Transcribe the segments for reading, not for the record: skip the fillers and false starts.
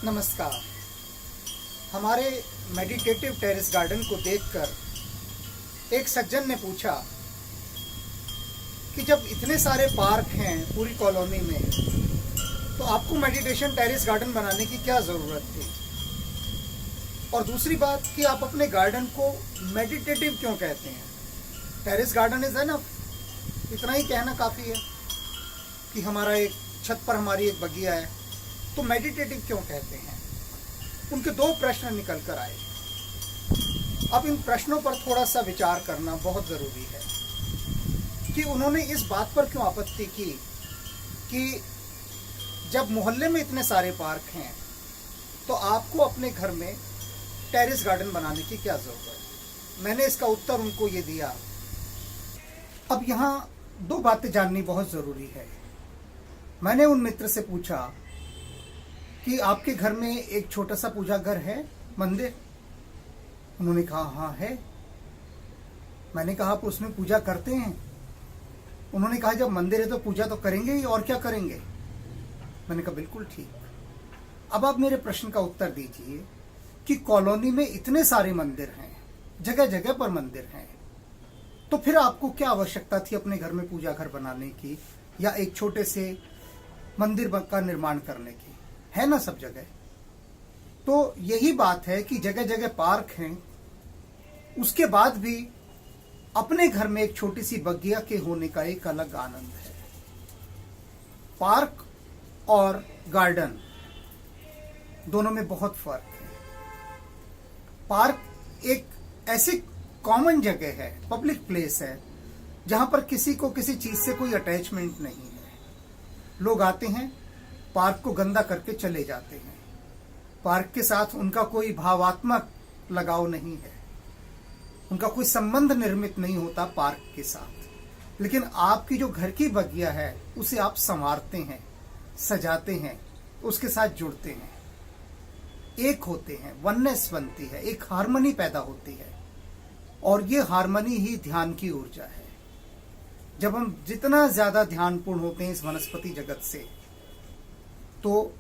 नमस्कार। हमारे meditative terrace garden को देखकर एक सज्जन ने पूछा कि जब इतने सारे पार्क हैं पूरी कॉलोनी में, तो आपको मेडिटेशन टेरेस गार्डन बनाने की क्या ज़रूरत थी। और दूसरी बात कि आप अपने गार्डन को मेडिटेटिव क्यों कहते हैं। टेरेस गार्डन इज एनफ, इतना ही कहना काफ़ी है कि हमारा एक छत पर हमारी एक बगिया है, तो मेडिटेटिव क्यों कहते हैं। उनके दो प्रश्न निकल कर आए। अब इन प्रश्नों पर थोड़ा सा विचार करना बहुत ज़रूरी है कि उन्होंने इस बात पर क्यों आपत्ति की कि जब मोहल्ले में इतने सारे पार्क हैं तो आपको अपने घर में टेरेस गार्डन बनाने की क्या ज़रूरत। मैंने इसका उत्तर उनको ये दिया। अब यहाँ दो बातें जाननी बहुत ज़रूरी है। मैंने उन मित्र से पूछा कि आपके घर में एक छोटा सा पूजा घर है, मंदिर। उन्होंने कहा हाँ है। मैंने कहा आप उसमें पूजा करते हैं। उन्होंने कहा जब मंदिर है तो पूजा तो करेंगे ही, और क्या करेंगे। मैंने कहा बिल्कुल ठीक। अब आप मेरे प्रश्न का उत्तर दीजिए कि कॉलोनी में इतने सारे मंदिर हैं, जगह जगह पर मंदिर हैं, तो फिर आपको क्या आवश्यकता थी अपने घर में पूजा घर बनाने की या एक छोटे से मंदिर का निर्माण करने की। है ना सब जगह। तो यही बात है कि जगह जगह पार्क हैं, उसके बाद भी अपने घर में एक छोटी सी बगिया के होने का एक अलग आनंद है। पार्क और गार्डन दोनों में बहुत फर्क है। पार्क एक ऐसी कॉमन जगह है, पब्लिक प्लेस है, जहां पर किसी को किसी चीज से कोई अटैचमेंट नहीं है। लोग आते हैं, पार्क को गंदा करके चले जाते हैं। पार्क के साथ उनका कोई भावात्मक लगाव नहीं है, उनका कोई संबंध निर्मित नहीं होता पार्क के साथ। लेकिन आपकी जो घर की बगिया है उसे आप संवारते हैं, सजाते हैं, उसके साथ जुड़ते हैं, एक होते हैं, वननेस बनती है, एक हार्मनी पैदा होती है। और ये हार्मनी ही ध्यान की ऊर्जा है। जब हम जितना ज्यादा ध्यानपूर्ण होते हैं इस वनस्पति जगत से, तो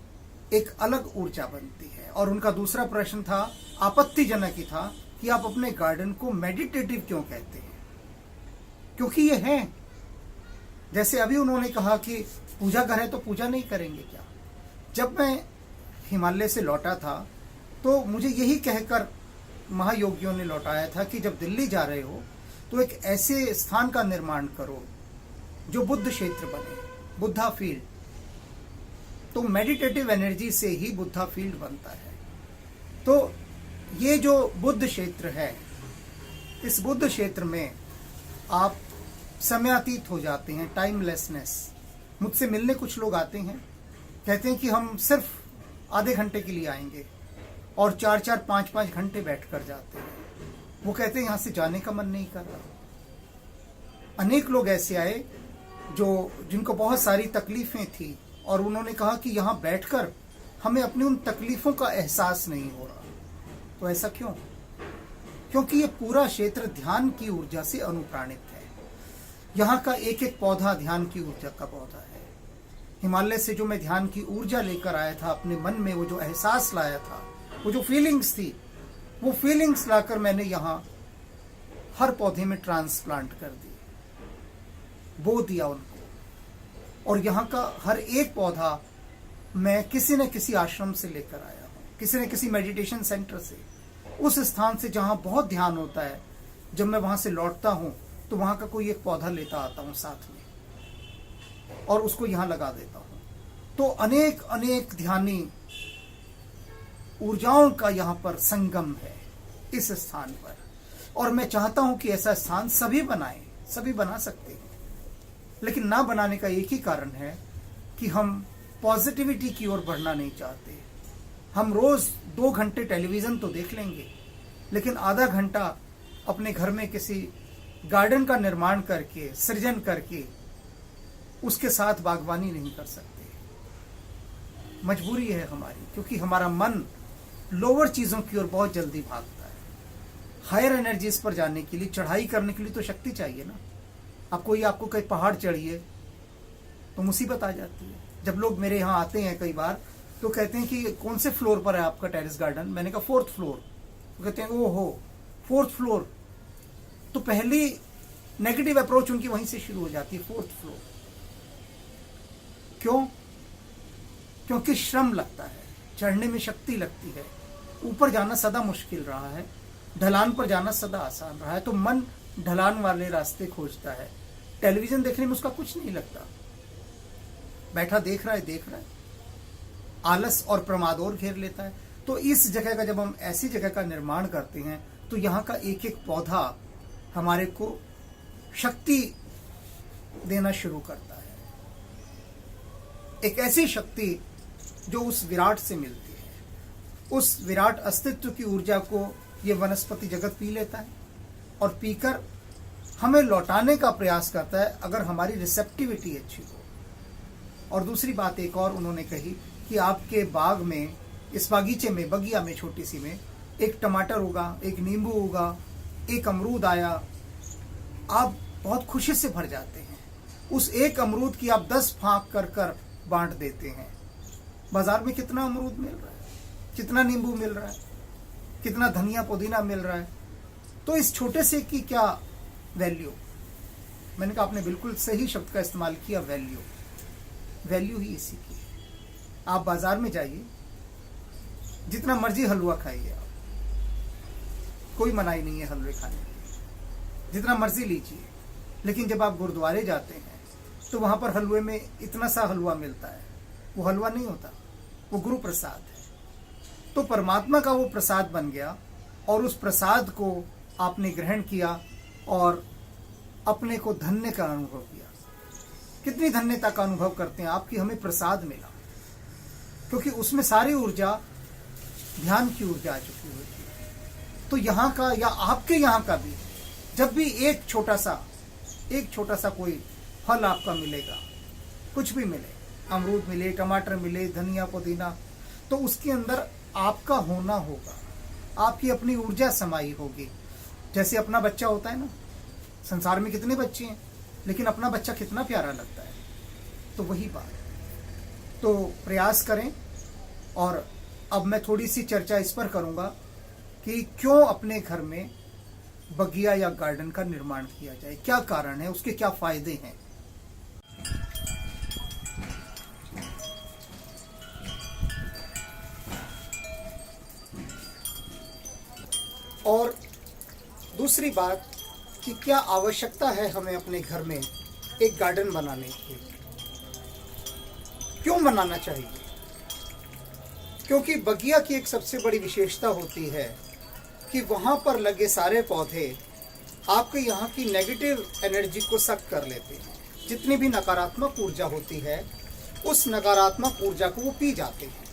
एक अलग ऊर्जा बनती है। और उनका दूसरा प्रश्न था, आपत्तिजनक ही था, कि आप अपने गार्डन को मेडिटेटिव क्यों कहते हैं। क्योंकि ये है, जैसे अभी उन्होंने कहा कि पूजा घर है तो पूजा नहीं करेंगे क्या। जब मैं हिमालय से लौटा था तो मुझे यही कहकर महायोगियों ने लौटाया था कि जब दिल्ली जा रहे हो तो एक ऐसे स्थान का निर्माण करो जो बुद्ध क्षेत्र बने, बुद्धा फील्ड। तो मेडिटेटिव एनर्जी से ही बुद्धा फील्ड बनता है। तो ये जो बुद्ध क्षेत्र है, इस बुद्ध क्षेत्र में आप समयातीत हो जाते हैं, टाइमलेसनेस। मुझसे मिलने कुछ लोग आते हैं, कहते हैं कि हम सिर्फ आधे घंटे के लिए आएंगे, और 4-4, 5-5 घंटे बैठ कर जाते हैं। वो कहते हैं यहाँ से जाने का मन नहीं कर रहा। अनेक लोग ऐसे आए जिनको बहुत सारी तकलीफें थी, और उन्होंने कहा कि यहाँ बैठकर हमें अपनी उन तकलीफों का एहसास नहीं हो रहा। तो ऐसा क्यों? क्योंकि ये पूरा क्षेत्र ध्यान की ऊर्जा से अनुप्राणित है। यहाँ का एक एक पौधा ध्यान की ऊर्जा का पौधा है। हिमालय से जो मैं ध्यान की ऊर्जा लेकर आया था अपने मन में, वो जो एहसास लाया था, वो जो फीलिंग्स थी, वो फीलिंग्स लाकर मैंने यहाँ हर पौधे में ट्रांसप्लांट कर दी, बो दिया उनको। और यहाँ का हर एक पौधा मैं किसी न किसी आश्रम से लेकर आया हूँ, किसी न किसी मेडिटेशन सेंटर से, उस स्थान से जहाँ बहुत ध्यान होता है। जब मैं वहाँ से लौटता हूँ तो वहाँ का कोई एक पौधा लेता आता हूँ साथ में, और उसको यहाँ लगा देता हूँ। तो अनेक अनेक ध्यानी ऊर्जाओं का यहाँ पर संगम है इस स्थान पर। और मैं चाहता हूँ कि ऐसा स्थान सभी बनाएं, सभी बना सकते हैं। लेकिन ना बनाने का एक ही कारण है कि हम पॉजिटिविटी की ओर बढ़ना नहीं चाहते। हम रोज 2 घंटे टेलीविजन तो देख लेंगे, लेकिन आधा घंटा अपने घर में किसी गार्डन का निर्माण करके, सृजन करके, उसके साथ बागवानी नहीं कर सकते। मजबूरी है हमारी, क्योंकि हमारा मन लोअर चीजों की ओर बहुत जल्दी भागता है। हायर एनर्जीज पर जाने के लिए, चढ़ाई करने के लिए तो शक्ति चाहिए ना। आपको कहीं पहाड़ चढ़िए तो मुसीबत आ जाती है। जब लोग मेरे यहाँ आते हैं कई बार तो कहते हैं कि कौन से फ्लोर पर है आपका टेरेस गार्डन? मैंने कहा 4th फ्लोर। तो कहते हैं ओहो 4th फ्लोर। तो पहली नेगेटिव अप्रोच उनकी वहीं से शुरू हो जाती है, 4th फ्लोर। क्यों? क्योंकि श्रम लगता है, चढ़ने में शक्ति लगती है, ऊपर जाना सदा मुश्किल रहा है, ढलान पर जाना सदा आसान रहा है, तो मन ढलान वाले रास्ते खोजता है। टेलीविजन देखने में उसका कुछ नहीं लगता, बैठा देख रहा है, आलस और प्रमाद और घेर लेता है। तो इस जगह का, जब हम ऐसी जगह का निर्माण करते हैं तो यहाँ का एक एक पौधा हमारे को शक्ति देना शुरू करता है, एक ऐसी शक्ति जो उस विराट से मिलती है। उस विराट अस्तित्व की ऊर्जा को ये वनस्पति जगत पी लेता है और पीकर हमें लौटाने का प्रयास करता है, अगर हमारी रिसेप्टिविटी अच्छी हो। और दूसरी बात एक और उन्होंने कही कि आपके बाग में, इस बागीचे में, बगिया में, छोटी सी में, एक टमाटर होगा, एक नींबू होगा, एक अमरूद आया, आप बहुत खुशी से भर जाते हैं। उस एक अमरूद की आप 10 फांक कर कर बांट देते हैं। बाजार में कितना अमरूद मिल रहा है, कितना नींबू मिल रहा है, कितना धनिया पुदीना मिल रहा है, तो इस छोटे से की क्या वैल्यू? मैंने कहा आपने बिल्कुल सही शब्द का इस्तेमाल किया, वैल्यू। वैल्यू ही इसी की है। आप बाजार में जाइए, जितना मर्जी हलवा खाइए आप, कोई मनाही नहीं है हलवे खाने की, जितना मर्जी लीजिए। लेकिन जब आप गुरुद्वारे जाते हैं तो वहां पर हलवे में इतना सा हलवा मिलता है, वो हलवा नहीं होता, वो गुरु प्रसाद है। तो परमात्मा का वो प्रसाद बन गया और उस प्रसाद को आपने ग्रहण किया और अपने को धन्य का अनुभव किया। कितनी धन्यता का अनुभव करते हैं आप कि हमें प्रसाद मिला, क्योंकि उसमें सारी ऊर्जा ध्यान की ऊर्जा आ चुकी होती है। तो यहाँ का या आपके यहाँ का भी, जब भी एक छोटा सा कोई फल आपका मिलेगा, कुछ भी मिले, अमरूद मिले, टमाटर मिले, धनिया पुदीना, तो उसके अंदर आपका होना होगा, आपकी अपनी ऊर्जा समाई होगी। जैसे अपना बच्चा होता है ना, संसार में कितने बच्चे हैं, लेकिन अपना बच्चा कितना प्यारा लगता है। तो वही बात, तो प्रयास करें। और अब मैं थोड़ी सी चर्चा इस पर करूंगा कि क्यों अपने घर में बगिया या गार्डन का निर्माण किया जाए, क्या कारण है, उसके क्या फायदे हैं। और दूसरी बात कि क्या आवश्यकता है हमें अपने घर में एक गार्डन बनाने की, क्यों बनाना चाहिए? क्योंकि बगिया की एक सबसे बड़ी विशेषता होती है कि वहां पर लगे सारे पौधे आपके यहाँ की नेगेटिव एनर्जी को सक कर लेते हैं। जितनी भी नकारात्मक ऊर्जा होती है, उस नकारात्मक ऊर्जा को वो पी जाते हैं।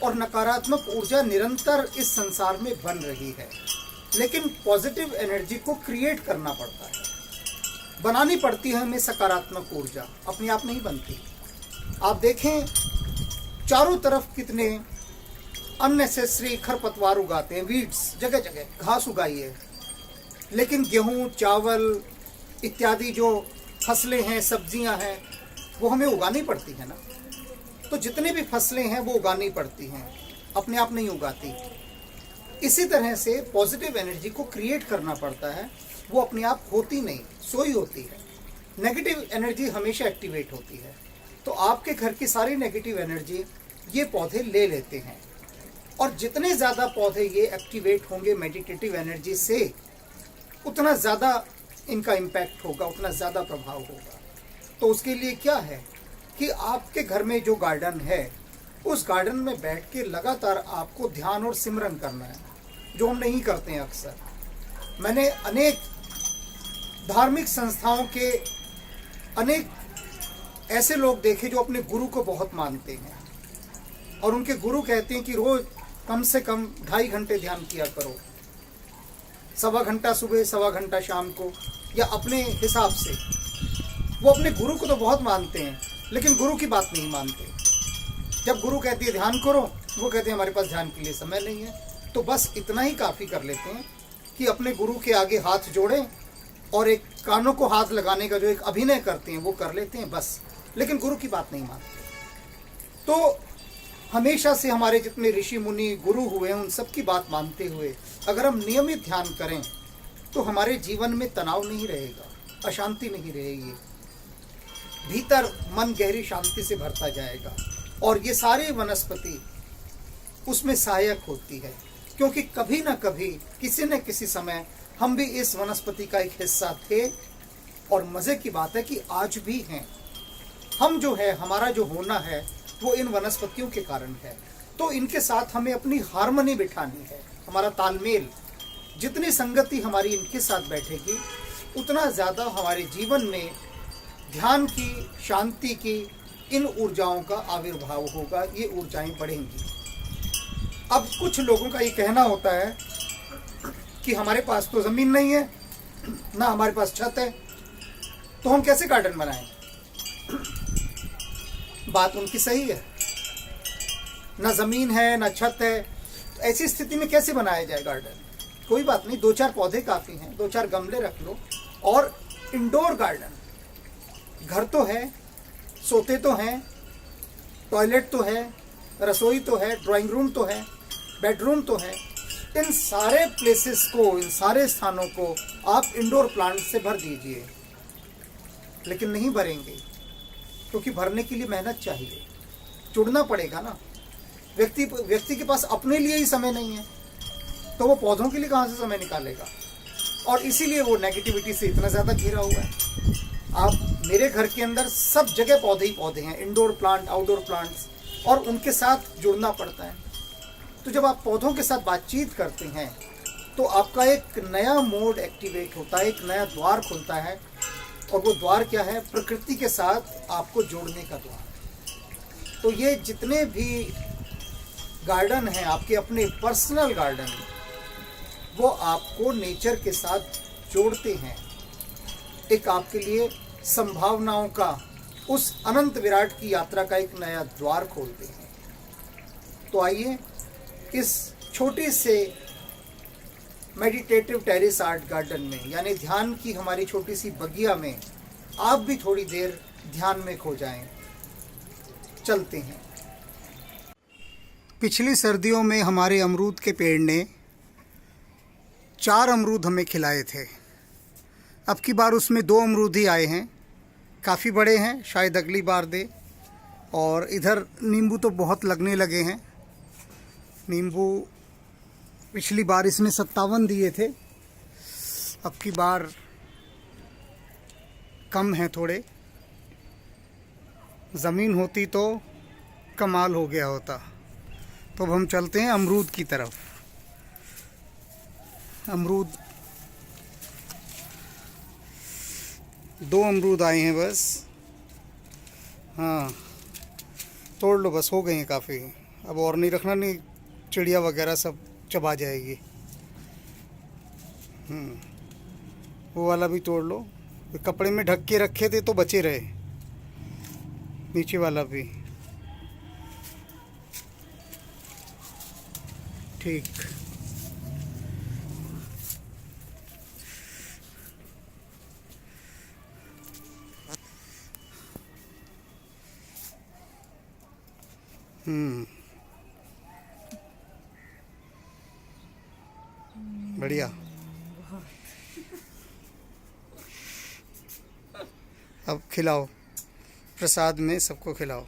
और नकारात्मक ऊर्जा निरंतर इस संसार में बन रही है, लेकिन पॉजिटिव एनर्जी को क्रिएट करना पड़ता है, बनानी पड़ती है हमें। सकारात्मक ऊर्जा अपने आप नहीं बनती। आप देखें चारों तरफ कितने अननेसेसरी खरपतवार उगाते हैं, वीड्स, जगह जगह घास उगाई है, लेकिन गेहूं, चावल इत्यादि जो फसलें हैं, सब्जियां हैं, वो हमें उगानी पड़ती है ना। तो जितनी भी फसलें हैं वो उगानी पड़ती हैं, अपने आप नहीं उगाती। इसी तरह से पॉजिटिव एनर्जी को क्रिएट करना पड़ता है, वो अपने आप होती नहीं, सोई होती है। नेगेटिव एनर्जी हमेशा एक्टिवेट होती है। तो आपके घर की सारी नेगेटिव एनर्जी ये पौधे ले लेते हैं, और जितने ज़्यादा पौधे ये एक्टिवेट होंगे मेडिटेटिव एनर्जी से, उतना ज़्यादा इनका इम्पैक्ट होगा, उतना ज़्यादा प्रभाव होगा। तो उसके लिए क्या है कि आपके घर में जो गार्डन है, उस गार्डन में बैठ के लगातार आपको ध्यान और सिमरन करना है, जो हम नहीं करते हैं अक्सर। मैंने अनेक धार्मिक संस्थाओं के अनेक ऐसे लोग देखे जो अपने गुरु को बहुत मानते हैं, और उनके गुरु कहते हैं कि रोज कम से कम 2.5 घंटे ध्यान किया करो, 1.25 घंटा सुबह, 1.25 घंटा शाम को, या अपने हिसाब से। वो अपने गुरु को तो बहुत मानते हैं, लेकिन गुरु की बात नहीं मानते। जब गुरु कहती है ध्यान करो, वो कहते हैं हमारे पास ध्यान के लिए समय नहीं है। तो बस इतना ही काफ़ी कर लेते हैं कि अपने गुरु के आगे हाथ जोड़ें और एक कानों को हाथ लगाने का जो एक अभिनय करते हैं वो कर लेते हैं बस, लेकिन गुरु की बात नहीं मानते। तो हमेशा से हमारे जितने ऋषि मुनि गुरु हुए हैं उन सब की बात मानते हुए अगर हम नियमित ध्यान करें तो हमारे जीवन में तनाव नहीं रहेगा, अशांति नहीं रहेगी, भीतर मन गहरी शांति से भरता जाएगा और ये सारी वनस्पति उसमें सहायक होती है। क्योंकि कभी ना कभी किसी न किसी समय हम भी इस वनस्पति का एक हिस्सा थे और मज़े की बात है कि आज भी हैं। हम जो है, हमारा जो होना है वो इन वनस्पतियों के कारण है। तो इनके साथ हमें अपनी हार्मनी बिठानी है, हमारा तालमेल। जितनी संगति हमारी इनके साथ बैठेगी उतना ज़्यादा हमारे जीवन में ध्यान की, शांति की, इन ऊर्जाओं का आविर्भाव होगा, ये ऊर्जाएं बढ़ेंगी। अब कुछ लोगों का ये कहना होता है कि हमारे पास तो ज़मीन नहीं है ना, हमारे पास छत है, तो हम कैसे गार्डन बनाएं। बात उनकी सही है, ना ज़मीन है ना छत है, तो ऐसी स्थिति में कैसे बनाया जाए गार्डन। कोई बात नहीं, 2-4 पौधे काफ़ी हैं, 2-4 गमले रख लो और इंडोर गार्डन। घर तो है, सोते तो हैं, टॉयलेट तो है, रसोई तो है, ड्राइंग रूम तो है, बेडरूम तो है, इन सारे प्लेसेस को, इन सारे स्थानों को आप इंडोर प्लांट से भर दीजिए। लेकिन नहीं भरेंगे क्योंकि भरने के लिए मेहनत चाहिए, जुड़ना पड़ेगा ना। व्यक्ति के पास अपने लिए ही समय नहीं है तो वो पौधों के लिए कहाँ से समय निकालेगा। और इसीलिए वो नेगेटिविटी से इतना ज़्यादा घिरा हुआ है। आप मेरे घर के अंदर सब जगह पौधे ही पौधे हैं, इंडोर प्लांट, आउटडोर प्लांट्स, और उनके साथ जुड़ना पड़ता है। तो जब आप पौधों के साथ बातचीत करते हैं तो आपका एक नया मोड एक्टिवेट होता है, एक नया द्वार खुलता है। और वो द्वार क्या है? प्रकृति के साथ आपको जोड़ने का द्वार। तो ये जितने भी गार्डन हैं, आपके अपने पर्सनल गार्डन, वो आपको नेचर के साथ जोड़ते हैं, एक आपके लिए संभावनाओं का, उस अनंत विराट की यात्रा का एक नया द्वार खोलते हैं। तो आइए इस छोटे से मेडिटेटिव टेरेस आर्ट गार्डन में, यानी ध्यान की हमारी छोटी सी बगिया में, आप भी थोड़ी देर ध्यान में खो जाएं। चलते हैं। पिछली सर्दियों में हमारे अमरूद के पेड़ ने 4 अमरूद हमें खिलाए थे। अब की बार उसमें 2 अमरूद ही आए हैं, काफ़ी बड़े हैं, शायद अगली बार दे। और इधर नींबू तो बहुत लगने लगे हैं। नींबू पिछली बार इसमें 57 दिए थे, अब की बार कम है थोड़े। ज़मीन होती तो कमाल हो गया होता। तो अब हम चलते हैं अमरूद की तरफ। अमरूद 2 अमरूद आए हैं बस। हाँ, तोड़ लो बस, हो गए हैं काफ़ी। अब और नहीं रखना, नहीं चिड़िया वगैरह सब चबा जाएगी। वो वाला भी तोड़ लो, कपड़े में ढक के रखे थे तो बचे रहे। नीचे वाला भी ठीक। बढ़िया। अब खिलाओ, प्रसाद में सबको खिलाओ।